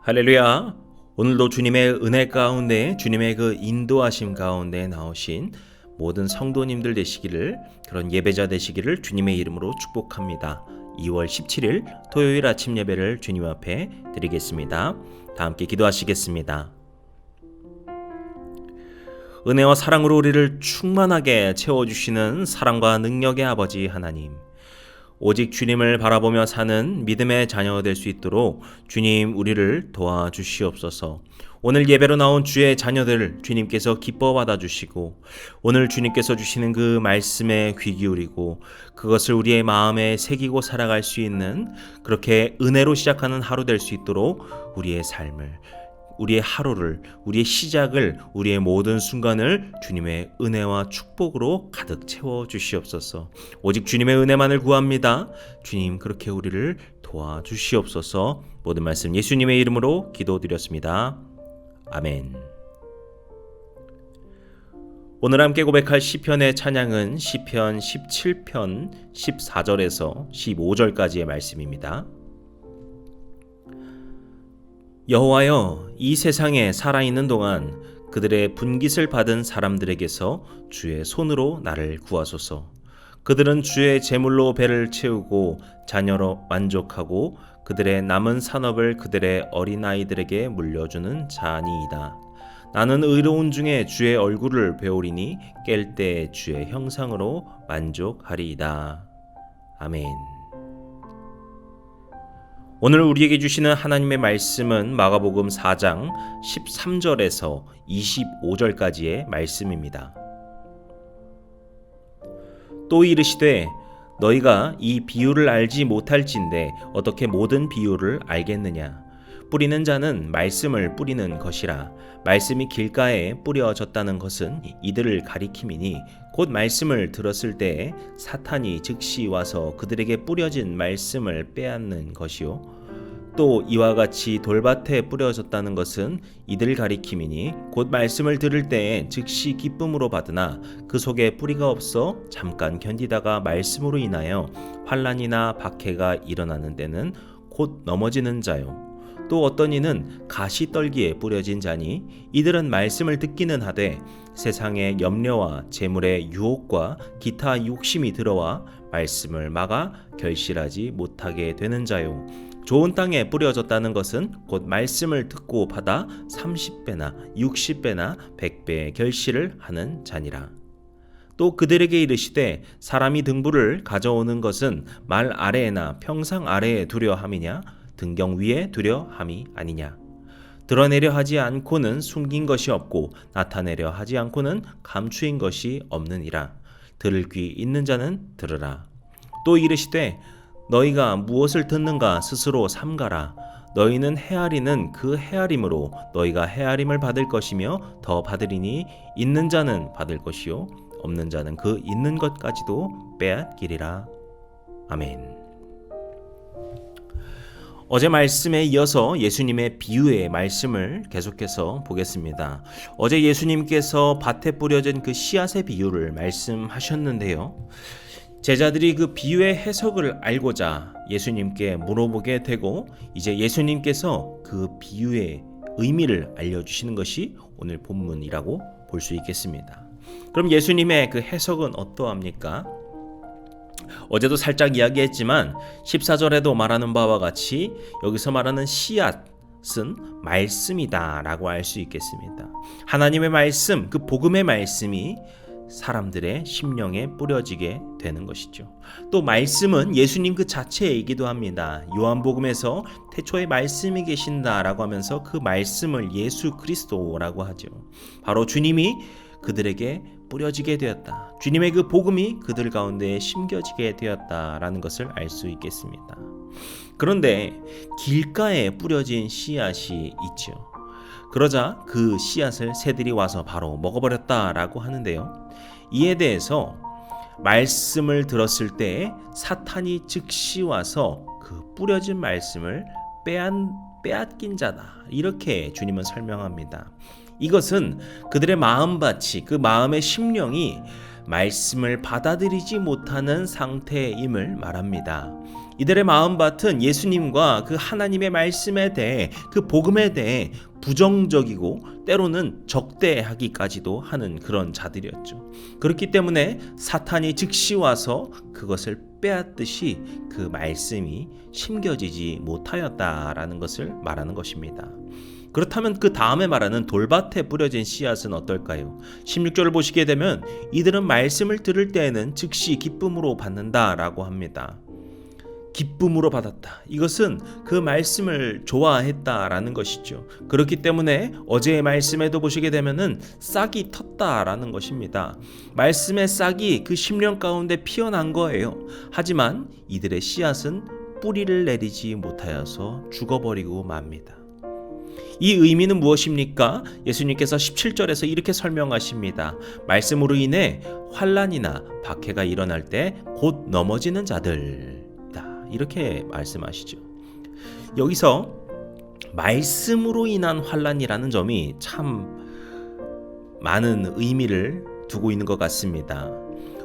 할렐루야. 오늘도 주님의 은혜 가운데 주님의 그 인도하심 가운데 나오신 모든 성도님들 되시기를, 그런 예배자 되시기를 주님의 이름으로 축복합니다. 2월 17일 토요일 아침 예배를 주님 앞에 드리겠습니다. 다 함께 기도하시겠습니다. 은혜와 사랑으로 우리를 충만하게 채워주시는 사랑과 능력의 아버지 하나님, 오직 주님을 바라보며 사는 믿음의 자녀 될 수 있도록 주님 우리를 도와주시옵소서. 오늘 예배로 나온 주의 자녀들 주님께서 기뻐 받아주시고, 오늘 주님께서 주시는 그 말씀에 귀 기울이고 그것을 우리의 마음에 새기고 살아갈 수 있는, 그렇게 은혜로 시작하는 하루 될 수 있도록 우리의 삶을, 우리의 하루를, 우리의 시작을, 우리의 모든 순간을 주님의 은혜와 축복으로 가득 채워 주시옵소서. 오직 주님의 은혜만을 구합니다. 주님 그렇게 우리를 도와주시옵소서. 모든 말씀 예수님의 이름으로 기도드렸습니다. 아멘. 오늘 함께 고백할 시편의 찬양은 시편 17편 14절에서 15절까지의 말씀입니다. 여호와여, 이 세상에 살아있는 동안 그들의 분깃을 받은 사람들에게서 주의 손으로 나를 구하소서. 그들은 주의 제물로 배를 채우고 자녀로 만족하고 그들의 남은 산업을 그들의 어린아이들에게 물려주는 자니이다. 나는 의로운 중에 주의 얼굴을 배우리니 깰 때 주의 형상으로 만족하리이다. 아멘. 오늘 우리에게 주시는 하나님의 말씀은 마가복음 4장 13절에서 25절까지의 말씀입니다. 또 이르시되 너희가 이 비유를 알지 못할진대 어떻게 모든 비유를 알겠느냐. 뿌리는 자는 말씀을 뿌리는 것이라. 말씀이 길가에 뿌려졌다는 것은 이들을 가리킴이니 곧 말씀을 들었을 때에 사탄이 즉시 와서 그들에게 뿌려진 말씀을 빼앗는 것이요. 또 이와 같이 돌밭에 뿌려졌다는 것은 이들 가리킴이니 곧 말씀을 들을 때에 즉시 기쁨으로 받으나 그 속에 뿌리가 없어 잠깐 견디다가 말씀으로 인하여 환난이나 박해가 일어나는 때는 곧 넘어지는 자요. 또 어떤 이는 가시떨기에 뿌려진 자니 이들은 말씀을 듣기는 하되 세상의 염려와 재물의 유혹과 기타 욕심이 들어와 말씀을 막아 결실하지 못하게 되는 자요. 좋은 땅에 뿌려졌다는 것은 곧 말씀을 듣고 받아 30배나 60배나 100배의 결실을 하는 자니라. 또 그들에게 이르시되 사람이 등불을 가져오는 것은 말 아래에나 평상 아래에 두려 함이냐 등경 위에 두려 함이 아니냐. 드러내려 하지 않고는 숨긴 것이 없고 나타내려 하지 않고는 감추인 것이 없느니라. 들을 귀 있는 자는 들으라. 또 이르시되 너희가 무엇을 듣는가 스스로 삼가라. 너희는 헤아리는 그 헤아림으로 너희가 헤아림을 받을 것이며 더 받으리니 있는 자는 받을 것이요 없는 자는 그 있는 것까지도 빼앗기리라. 아멘. 어제 말씀에 이어서 예수님의 비유의 말씀을 계속해서 보겠습니다. 어제 예수님께서 밭에 뿌려진 그 씨앗의 비유를 말씀하셨는데요. 제자들이 그 비유의 해석을 알고자 예수님께 물어보게 되고, 이제 예수님께서 그 비유의 의미를 알려주시는 것이 오늘 본문이라고 볼 수 있겠습니다. 그럼 예수님의 그 해석은 어떠합니까? 어제도 살짝 이야기했지만 14절에도 말하는 바와 같이 여기서 말하는 씨앗은 말씀이다 라고 알 수 있겠습니다. 하나님의 말씀, 그 복음의 말씀이 사람들의 심령에 뿌려지게 되는 것이죠. 또 말씀은 예수님 그 자체이기도 합니다. 요한복음에서 태초에 말씀이 계신다라고 하면서 그 말씀을 예수 그리스도라고 하죠. 바로 주님이 그들에게 뿌려지게 되었다. 주님의 그 복음이 그들 가운데 심겨지게 되었다라는 것을 알 수 있겠습니다. 그런데 길가에 뿌려진 씨앗이 있죠. 그러자 그 씨앗을 새들이 와서 바로 먹어버렸다라고 하는데요. 이에 대해서 말씀을 들었을 때 사탄이 즉시 와서 그 뿌려진 말씀을 빼앗긴 자다. 이렇게 주님은 설명합니다. 이것은 그들의 마음밭이, 그 마음의 심령이 말씀을 받아들이지 못하는 상태임을 말합니다. 이들의 마음밭은 예수님과 그 하나님의 말씀에 대해, 그 복음에 대해 부정적이고 때로는 적대하기까지도 하는 그런 자들이었죠. 그렇기 때문에 사탄이 즉시 와서 그것을 빼앗듯이 그 말씀이 심겨지지 못하였다라는 것을 말하는 것입니다. 그렇다면 그 다음에 말하는 돌밭에 뿌려진 씨앗은 어떨까요? 16절을 보시게 되면 이들은 말씀을 들을 때에는 즉시 기쁨으로 받는다라고 합니다. 기쁨으로 받았다. 이것은 그 말씀을 좋아했다라는 것이죠. 그렇기 때문에 어제의 말씀에도 보시게 되면은 싹이 텄다라는 것입니다. 말씀의 싹이 그 심령 가운데 피어난 거예요. 하지만 이들의 씨앗은 뿌리를 내리지 못하여서 죽어버리고 맙니다. 이 의미는 무엇입니까? 예수님께서 17절에서 이렇게 설명하십니다. 말씀으로 인해 환난이나 박해가 일어날 때 곧 넘어지는 자들, 이렇게 말씀하시죠. 여기서 말씀으로 인한 환난이라는 점이 참 많은 의미를 두고 있는 것 같습니다.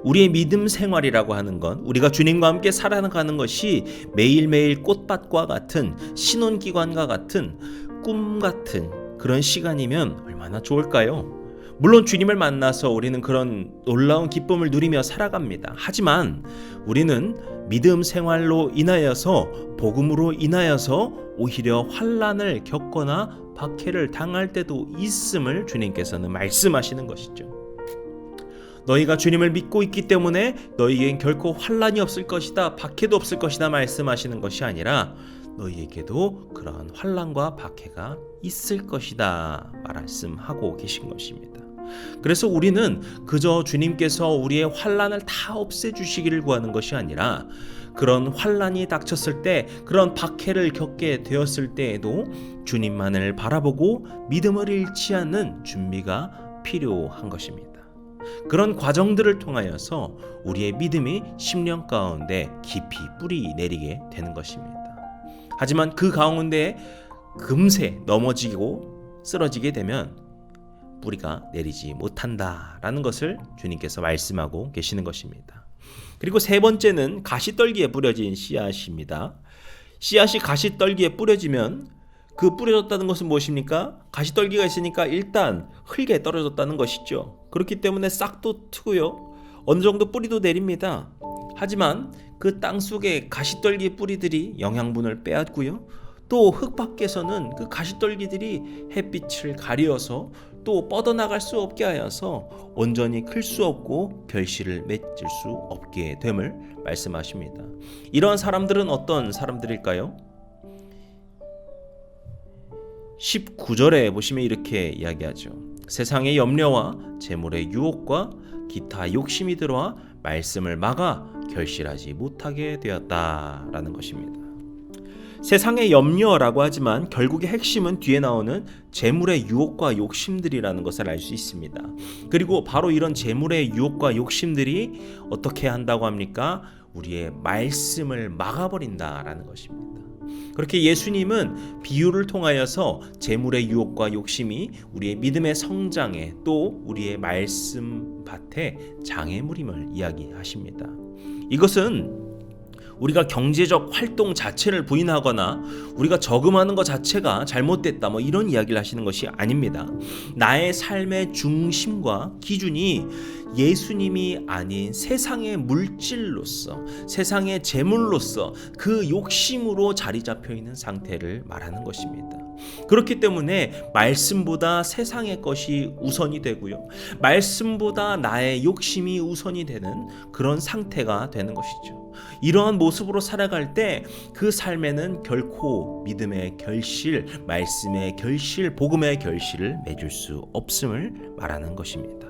우리의 믿음 생활이라고 하는 건, 우리가 주님과 함께 살아가는 것이 매일매일 꽃밭과 같은, 신혼기관과 같은, 꿈 같은 그런 시간이면 얼마나 좋을까요? 물론 주님을 만나서 우리는 그런 놀라운 기쁨을 누리며 살아갑니다. 하지만 우리는 믿음 생활로 인하여서, 복음으로 인하여서 오히려 환난을 겪거나 박해를 당할 때도 있음을 주님께서는 말씀하시는 것이죠. 너희가 주님을 믿고 있기 때문에 너희에겐 결코 환난이 없을 것이다, 박해도 없을 것이다 말씀하시는 것이 아니라 너희에게도 그러한 환난과 박해가 있을 것이다 말씀하고 계신 것입니다. 그래서 우리는 그저 주님께서 우리의 환난을 다 없애주시기를 구하는 것이 아니라, 그런 환난이 닥쳤을 때, 그런 박해를 겪게 되었을 때에도 주님만을 바라보고 믿음을 잃지 않는 준비가 필요한 것입니다. 그런 과정들을 통하여서 우리의 믿음이 심령 가운데 깊이 뿌리 내리게 되는 것입니다. 하지만 그 가운데 금세 넘어지고 쓰러지게 되면 뿌리가 내리지 못한다라는 것을 주님께서 말씀하고 계시는 것입니다. 그리고 세 번째는 가시떨기에 뿌려진 씨앗입니다. 씨앗이 가시떨기에 뿌려지면 그 뿌려졌다는 것은 무엇입니까? 가시떨기가 있으니까 일단 흙에 떨어졌다는 것이죠. 그렇기 때문에 싹도 트고요, 어느 정도 뿌리도 내립니다. 하지만 그 땅 속에 가시떨기 뿌리들이 영양분을 빼앗고요, 또 흙 밖에서는 그 가시떨기들이 햇빛을 가려서 또 뻗어나갈 수 없게 하여서 온전히 클 수 없고 결실을 맺을 수 없게 됨을 말씀하십니다. 이러한 사람들은 어떤 사람들일까요? 19절에 보시면 이렇게 이야기하죠. 세상의 염려와 재물의 유혹과 기타 욕심이 들어와 말씀을 막아 결실하지 못하게 되었다라는 것입니다. 세상의 염려라고 하지만 결국의 핵심은 뒤에 나오는 재물의 유혹과 욕심들이라는 것을 알 수 있습니다. 그리고 바로 이런 재물의 유혹과 욕심들이 어떻게 한다고 합니까? 우리의 말씀을 막아버린다라는 것입니다. 그렇게 예수님은 비유를 통하여서 재물의 유혹과 욕심이 우리의 믿음의 성장에, 또 우리의 말씀 밭에 장애물임을 이야기하십니다. 이것은 우리가 경제적 활동 자체를 부인하거나 우리가 저금하는 것 자체가 잘못됐다, 이런 이야기를 하시는 것이 아닙니다. 나의 삶의 중심과 기준이 예수님이 아닌 세상의 물질로서, 세상의 재물로서 그 욕심으로 자리 잡혀 있는 상태를 말하는 것입니다. 그렇기 때문에 말씀보다 세상의 것이 우선이 되고요, 말씀보다 나의 욕심이 우선이 되는 그런 상태가 되는 것이죠. 이러한 모습으로 살아갈 때 그 삶에는 결코 믿음의 결실, 말씀의 결실, 복음의 결실을 맺을 수 없음을 말하는 것입니다.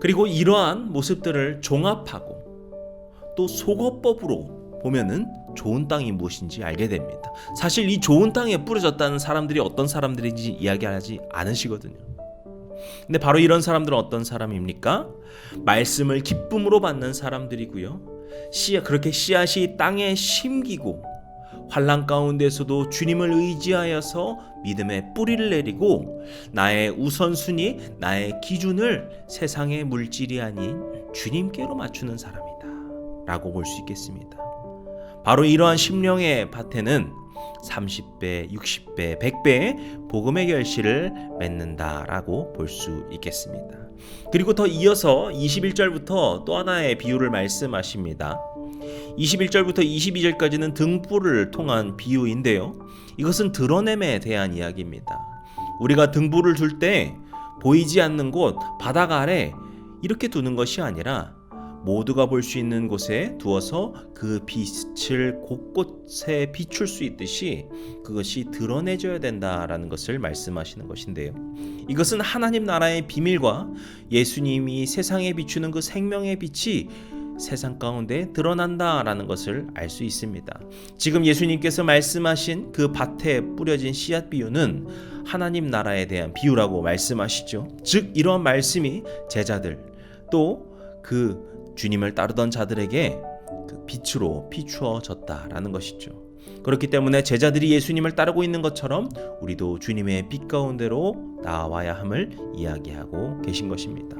그리고 이러한 모습들을 종합하고 또 속어법으로 보면은 좋은 땅이 무엇인지 알게 됩니다. 사실 이 좋은 땅에 뿌려졌다는 사람들이 어떤 사람들인지 이야기하지 않으시거든요. 근데 바로 이런 사람들은 어떤 사람입니까? 말씀을 기쁨으로 받는 사람들이고요, 그렇게 씨앗이 땅에 심기고 환난 가운데서도 주님을 의지하여서 믿음의 뿌리를 내리고 나의 우선순위, 나의 기준을 세상의 물질이 아닌 주님께로 맞추는 사람이다 라고 볼 수 있겠습니다. 바로 이러한 심령의 밭에는 30배, 60배, 100배의 복음의 결실을 맺는다라고 볼 수 있겠습니다. 그리고 더 이어서 21절부터 또 하나의 비유를 말씀하십니다. 21절부터 22절까지는 등불을 통한 비유인데요. 이것은 드러냄에 대한 이야기입니다. 우리가 등불을 둘 때 보이지 않는 곳, 바닥 아래 이렇게 두는 것이 아니라 모두가 볼 수 있는 곳에 두어서 그 빛을 곳곳에 비출 수 있듯이 그것이 드러내져야 된다라는 것을 말씀하시는 것인데요. 이것은 하나님 나라의 비밀과 예수님이 세상에 비추는 그 생명의 빛이 세상 가운데 드러난다라는 것을 알 수 있습니다. 지금 예수님께서 말씀하신 그 밭에 뿌려진 씨앗 비유는 하나님 나라에 대한 비유라고 말씀하시죠. 즉 이러한 말씀이 제자들 또 그 주님을 따르던 자들에게 그 빛으로 비추어졌다라는 것이죠. 그렇기 때문에 제자들이 예수님을 따르고 있는 것처럼 우리도 주님의 빛 가운데로 나와야 함을 이야기하고 계신 것입니다.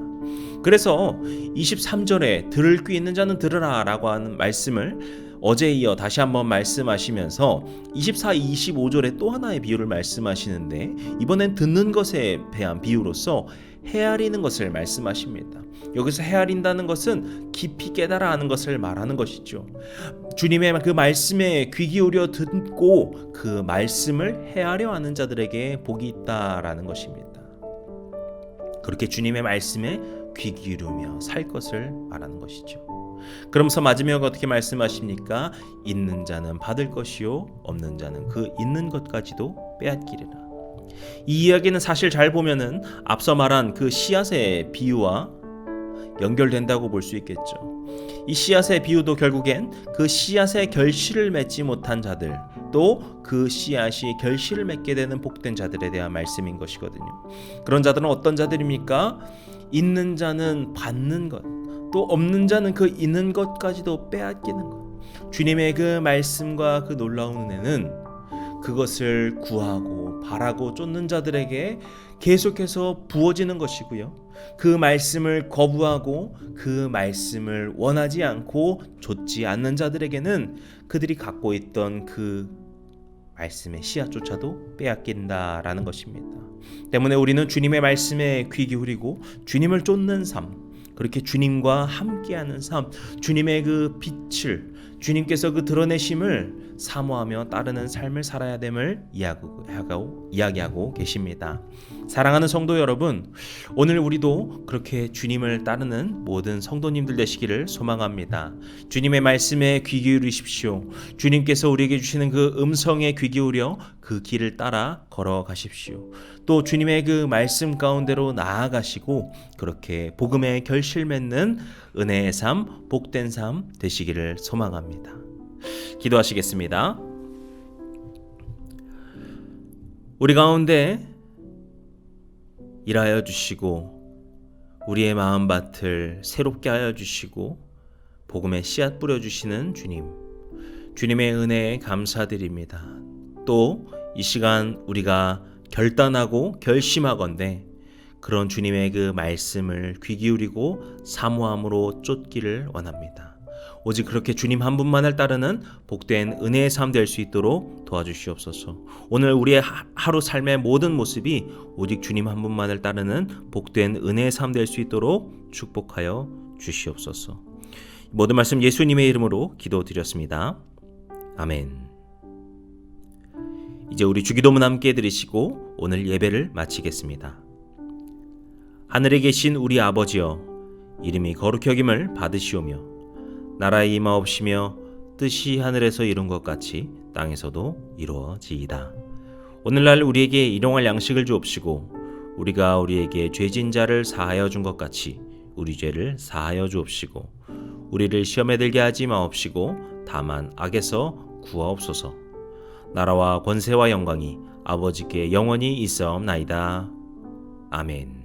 그래서 23절에 들을 귀 있는 자는 들으라 라고 하는 말씀을 어제에 이어 다시 한번 말씀하시면서 24, 25절에 또 하나의 비유를 말씀하시는데 이번엔 듣는 것에 대한 비유로서 헤아리는 것을 말씀하십니다. 여기서 헤아린다는 것은 깊이 깨달아 하는 것을 말하는 것이죠. 주님의 그 말씀에 귀 기울여 듣고 그 말씀을 헤아려 하는 자들에게 복이 있다라는 것입니다. 그렇게 주님의 말씀에 귀 기울이며 살 것을 말하는 것이죠. 그러면서 마지막에 어떻게 말씀하십니까? 있는 자는 받을 것이요 없는 자는 그 있는 것까지도 빼앗기리라. 이 이야기는 사실 잘 보면은 앞서 말한 그 씨앗의 비유와 연결된다고 볼 수 있겠죠. 이 씨앗의 비유도 결국엔 그 씨앗의 결실을 맺지 못한 자들 또 그 씨앗이 결실을 맺게 되는 복된 자들에 대한 말씀인 것이거든요. 그런 자들은 어떤 자들입니까? 있는 자는 받는 것, 또 없는 자는 그 있는 것까지도 빼앗기는 것. 주님의 그 말씀과 그 놀라운 은혜는 그것을 구하고 바라고 쫓는 자들에게 계속해서 부어지는 것이고요. 그 말씀을 거부하고 그 말씀을 원하지 않고 좇지 않는 자들에게는 그들이 갖고 있던 그 말씀의 씨앗조차도 빼앗긴다라는 것입니다. 때문에 우리는 주님의 말씀에 귀 기울이고 주님을 쫓는 삶, 그렇게 주님과 함께하는 삶, 주님의 그 빛을 주님께서 그 드러내심을 사모하며 따르는 삶을 살아야 됨을 이야기하고 계십니다. 사랑하는 성도 여러분, 오늘 우리도 그렇게 주님을 따르는 모든 성도님들 되시기를 소망합니다. 주님의 말씀에 귀 기울이십시오. 주님께서 우리에게 주시는 그 음성에 귀 기울여 그 길을 따라 걸어가십시오. 또 주님의 그 말씀 가운데로 나아가시고 그렇게 복음의 결실 맺는 은혜의 삶, 복된 삶 되시기를 소망합니다. 기도하시겠습니다. 우리 가운데 일하여 주시고 우리의 마음밭을 새롭게 하여 주시고 복음의 씨앗 뿌려주시는 주님, 주님의 은혜에 감사드립니다. 또 이 시간 우리가 결단하고 결심하건대 그런 주님의 그 말씀을 귀 기울이고 사모함으로 쫓기를 원합니다. 오직 그렇게 주님 한 분만을 따르는 복된 은혜의 삶 될 수 있도록 도와주시옵소서. 오늘 우리의 하루 삶의 모든 모습이 오직 주님 한 분만을 따르는 복된 은혜의 삶 될 수 있도록 축복하여 주시옵소서. 모든 말씀 예수님의 이름으로 기도드렸습니다. 아멘. 이제 우리 주기도문 함께 드리시고 오늘 예배를 마치겠습니다. 하늘에 계신 우리 아버지여, 이름이 거룩히 여김을 받으시오며 나라의 임하옵시며 뜻이 하늘에서 이룬 것 같이 땅에서도 이루어지이다. 오늘날 우리에게 일용할 양식을 주옵시고 우리가 우리에게 죄진 자를 사하여 준 것 같이 우리 죄를 사하여 주옵시고 우리를 시험에 들게 하지 마옵시고 다만 악에서 구하옵소서. 나라와 권세와 영광이 아버지께 영원히 있사옵나이다. 아멘.